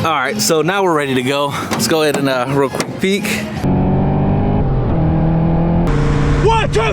All right, so now we're ready to go. Let's go ahead and real quick peek. 1, 2, 3.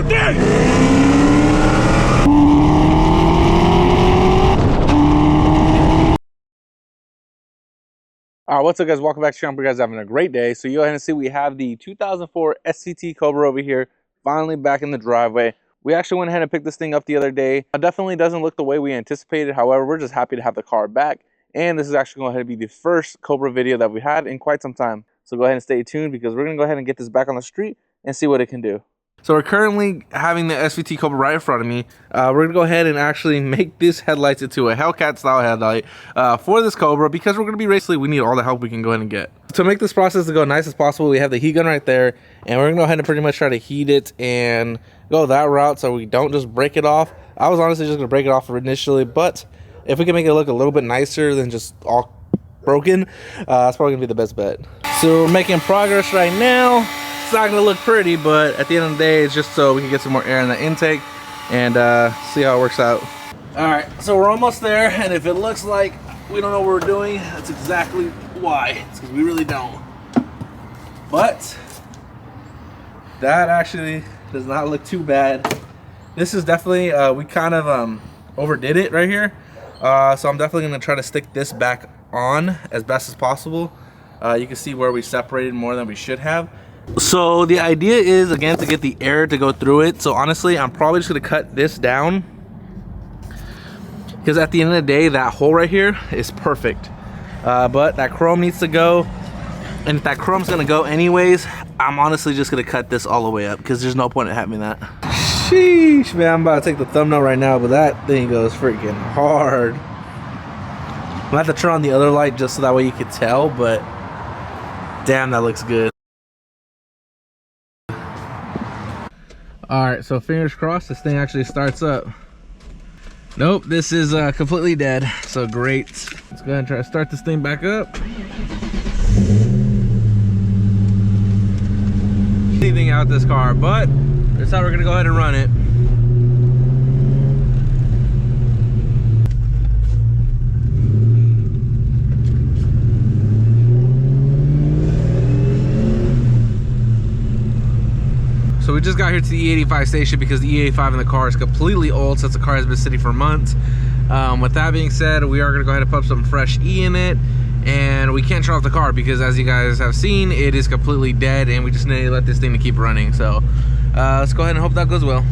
All right, what's up, guys? Welcome back to the channel. You guys are having a great day. So you go ahead and see we have the 2004 SVT Cobra over here, finally back in the driveway. We actually went ahead and picked this thing up the other day. It definitely doesn't look the way we anticipated. However, we're just happy to have the car back. And this is actually going to be the first Cobra video that we had in quite some time. So go ahead and stay tuned because we're going to go ahead and get this back on the street and see what it can do. So we're currently having the SVT Cobra right in front of me. We're going to go ahead and actually make this headlights into a Hellcat style headlight for this Cobra because we're going to be racing. We need all the help we can go ahead and get. To make this process to go nice as possible, we have the heat gun right there. And we're going to go ahead and pretty much try to heat it and go that route so we don't just break it off. I was honestly just going to break it off initially, but if we can make it look a little bit nicer than just all broken, that's probably going to be the best bet. So we're making progress right now. It's not gonna look pretty, but at the end of the day, it's just so we can get some more air in the intake and see how it works out. All right, so we're almost there, and if it looks like we don't know what we're doing, that's exactly why. It's because we really don't. But that actually does not look too bad. This is definitely, we kind of overdid it right here. So I'm definitely gonna try to stick this back on as best as possible. You can see where we separated more than we should have. So the idea is, again, to get the air to go through it. So honestly, I'm probably just gonna cut this down because at the end of the day, that hole right here is perfect. But that chrome needs to go, and if that chrome's gonna go anyways, I'm honestly just gonna cut this all the way up because there's no point in having that. Sheesh, man, I'm about to take the thumbnail right now, but that thing goes freaking hard. I'm gonna have to turn on the other light just so that way you can tell, but damn, that looks good. All right, so fingers crossed this thing actually starts up. Nope, this is completely dead, so great. Let's go ahead and try to start this thing back up. Anything out this car, but that's how we're gonna go ahead and run it. So we just got here to the E85 station because the E85 in the car is completely old since the car has been sitting for months. With that being said, we are going to go ahead and pump some fresh E in it, and we can't turn off the car because, as you guys have seen, it is completely dead, and we just need to let this thing to keep running. So let's go ahead and hope that goes well.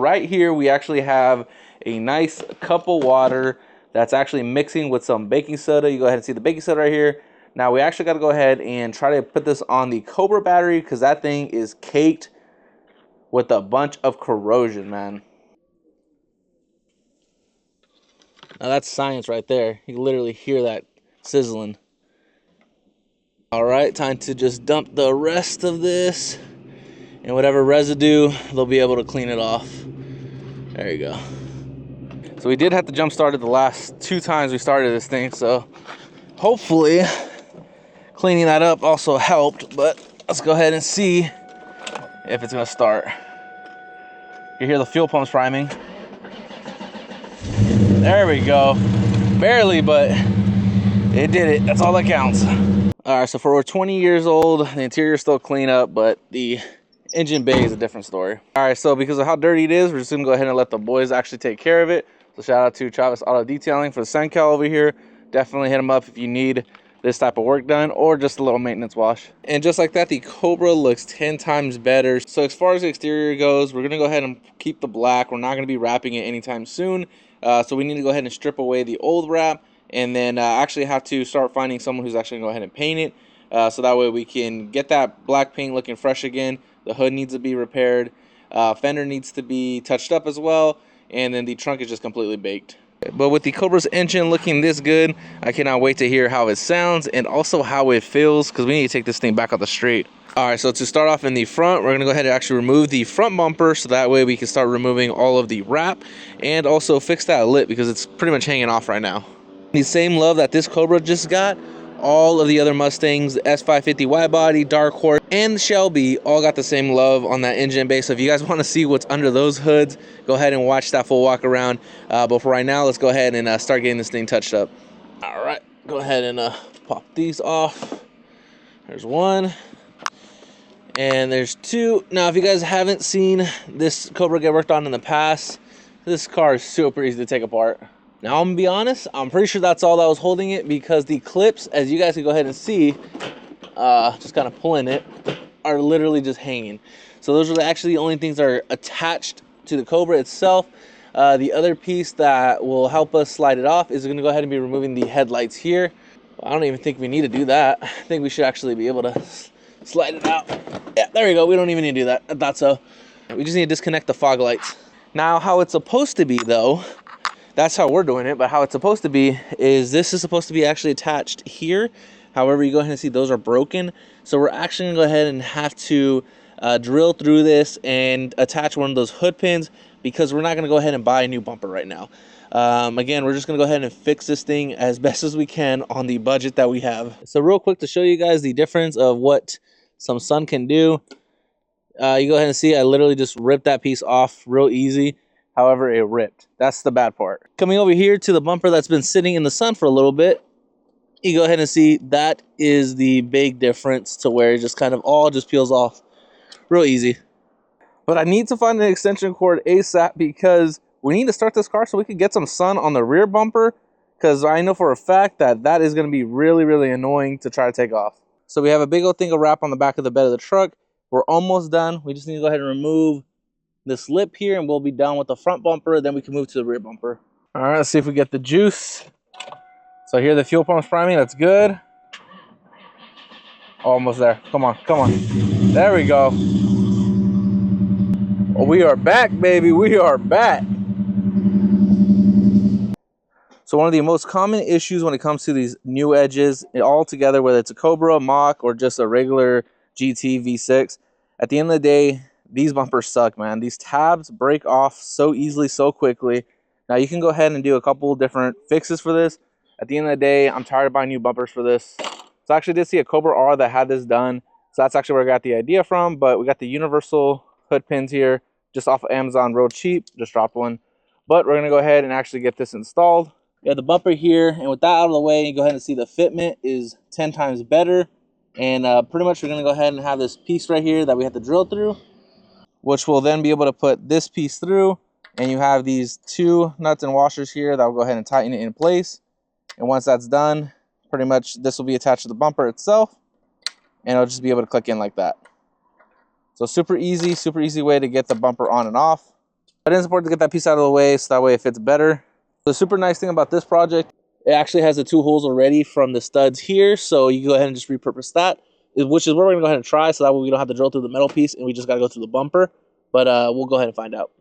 Right here we actually have a nice cup of water that's actually mixing with some baking soda. You go ahead and see the baking soda right here. Now we actually got to go ahead and try to put this on the Cobra battery because that thing is caked with a bunch of corrosion, man. Now that's science right there. You can literally hear that sizzling. All right, time to just dump the rest of this, and whatever residue, they'll be able to clean it off. There you go. So we did have to jump start it the last 2 times we started this thing, so hopefully cleaning that up also helped, but let's go ahead and see if it's gonna start. You hear the fuel pumps priming. There we go. Barely, but it did it. That's all that counts. All right, so for 20 years old, the interior is still clean up, but the engine bay is a different story. All right, so because of how dirty it is, we're just gonna go ahead and let the boys actually take care of it. So shout out to Travis Auto Detailing for the Sencal over here. Definitely hit them up if you need this type of work done, or just a little maintenance wash. And just like that, the Cobra looks 10 times better. So as far as the exterior goes, we're gonna go ahead and keep the black. We're not gonna be wrapping it anytime soon. So we need to go ahead and strip away the old wrap, and then actually have to start finding someone who's actually gonna go ahead and paint it. So that way we can get that black paint looking fresh again. The hood needs to be repaired. Fender needs to be touched up as well. And then the trunk is just completely baked. But with the Cobra's engine looking this good, I cannot wait to hear how it sounds and also how it feels, because we need to take this thing back out the straight. All right, so to start off in the front, we're gonna go ahead and actually remove the front bumper, so that way we can start removing all of the wrap and also fix that lip, because it's pretty much hanging off right now. The same love that this Cobra just got, all of the other Mustangs, the S550 wide body, Dark Horse, and Shelby all got the same love on that engine bay. So if you guys want to see what's under those hoods, go ahead and watch that full walk around. But for right now, let's go ahead and start getting this thing touched up. All right, go ahead and pop these off. There's one, and there's two. Now, if you guys haven't seen this Cobra get worked on in the past, this car is super easy to take apart. Now, I'm gonna be honest, I'm pretty sure that's all that was holding it, because the clips, as you guys can go ahead and see, just kind of pulling it, are literally just hanging. So those are actually the only things that are attached to the Cobra itself. The other piece that will help us slide it off is gonna go ahead and be removing the headlights here. I don't even think we need to do that. I think we should actually be able to slide it out. Yeah, there we go. We don't even need to do that. I thought so. We just need to disconnect the fog lights. Now, how it's supposed to be though, that's how we're doing it, but how it's supposed to be is this is supposed to be actually attached here. However, you go ahead and see those are broken. So we're actually gonna go ahead and have to drill through this and attach one of those hood pins, because we're not gonna go ahead and buy a new bumper right now. Again, we're just gonna go ahead and fix this thing as best as we can on the budget that we have. So real quick, to show you guys the difference of what some sun can do. You go ahead and see, I literally just ripped that piece off real easy. However, it ripped. That's the bad part. Coming over here to the bumper that's been sitting in the sun for a little bit, you go ahead and see that is the big difference, to where it just kind of all just peels off real easy. But I need to find an extension cord ASAP, because we need to start this car so we can get some sun on the rear bumper, because I know for a fact that that is going to be really, really annoying to try to take off. So we have a big old thing of wrap on the back of the bed of the truck. We're almost done. We just need to go ahead and remove this lip here, and we'll be done with the front bumper. Then we can move to the rear bumper. All right, let's see if we get the juice. So here the fuel pump's priming. That's good. Almost there. Come on, come on. There we go. Oh, we are back, baby. We are back. So one of the most common issues when it comes to these new edges altogether, whether it's a Cobra, Mach, or just a regular GT V6, at the end of the day, these bumpers suck, man. These tabs break off so easily, so quickly. Now, you can go ahead and do a couple different fixes for this. At the end of the day, I'm tired of buying new bumpers for this. So I actually did see a Cobra R that had this done. So that's actually where I got the idea from. But we got the universal hood pins here, just off of Amazon, real cheap. Just dropped one. But we're going to go ahead and actually get this installed. We have the bumper here. And with that out of the way, you go ahead and see the fitment is 10 times better. And pretty much we're going to go ahead and have this piece right here that we have to drill through, which will then be able to put this piece through. And you have these two nuts and washers here that will go ahead and tighten it in place. And once that's done, pretty much this will be attached to the bumper itself, and it'll just be able to click in like that. So super easy way to get the bumper on and off. But it is important to get that piece out of the way, so that way it fits better. The super nice thing about this project, it actually has the two holes already from the studs here, so you can go ahead and just repurpose that, which is what we're gonna go ahead and try, so that way we don't have to drill through the metal piece and we just gotta go through the bumper. But we'll go ahead and find out.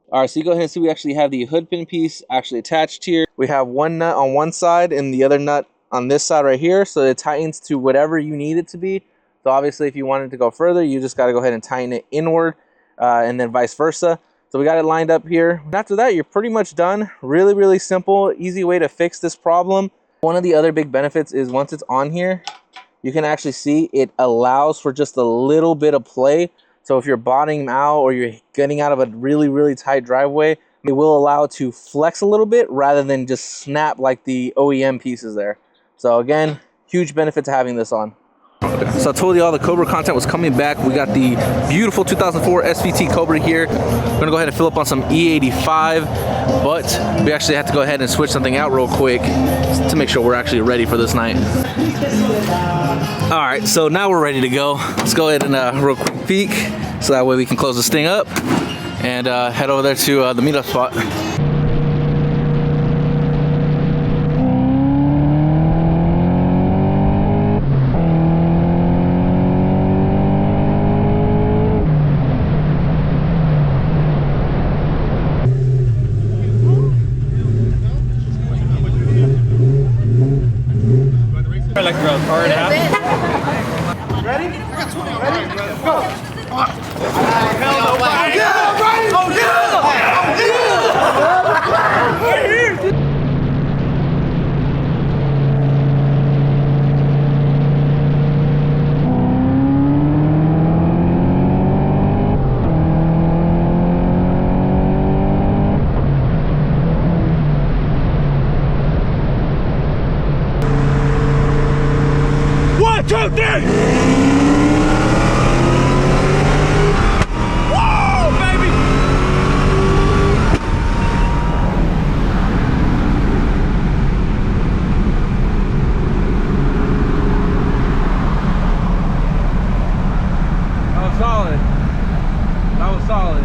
All right, so you go ahead and see we actually have the hood pin piece actually attached here. We have one nut on one side and the other nut on this side right here, so it tightens to whatever you need it to be. So obviously if you wanted to go further, you just got to go ahead and tighten it inward, and then vice versa. So we got it lined up here. After that, you're pretty much done. Really simple, easy way to fix this problem. One of the other big benefits is once it's on here, you can actually see it allows for just a little bit of play. So if you're bottoming out or you're getting out of a really tight driveway, it will allow it to flex a little bit rather than just snap like the OEM pieces there. So again, huge benefit to having this on. So I told you all the Cobra content was coming back. We got the beautiful 2004 SVT Cobra here. We're gonna go ahead and fill up on some E85, but we actually have to go ahead and switch something out real quick to make sure we're actually ready for this night. All right, so now we're ready to go. Let's go ahead and real quick peek, so that way we can close this thing up and head over there to the meetup spot. Like a car and a half. Ready? Go! Hell no way! Yeah, right! Oh yeah! Right here! One, two, three! Solid. That was solid.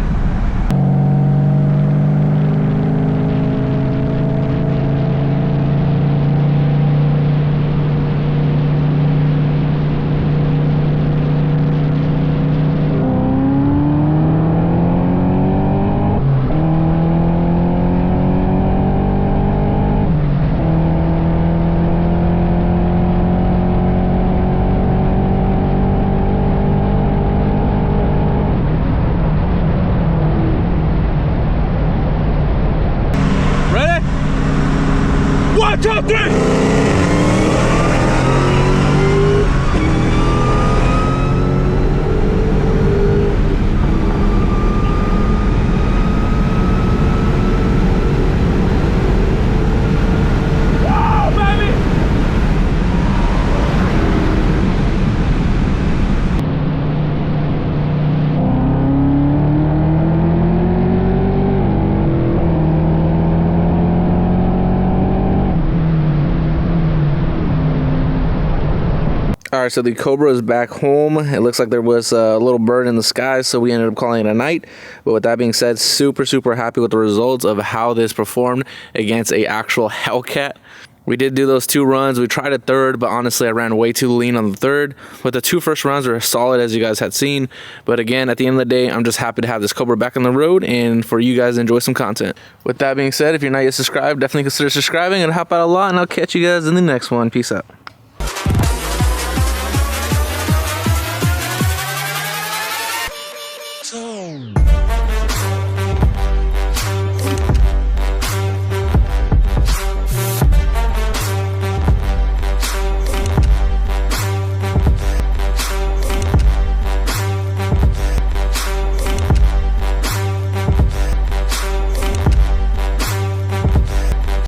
One, two, three! All right, so the Cobra is back home. It looks like there was a little bird in the sky, so we ended up calling it a night. But with that being said, super happy with the results of how this performed against a actual Hellcat. We did do those 2 runs. We tried a third, but honestly, I ran way too lean on the third. But the 2 first runs were solid, as you guys had seen. But again, at the end of the day, I'm just happy to have this Cobra back on the road and for you guys to enjoy some content. With that being said, if you're not yet subscribed, definitely consider subscribing. It'll help out a lot, and I'll catch you guys in the next one. Peace out.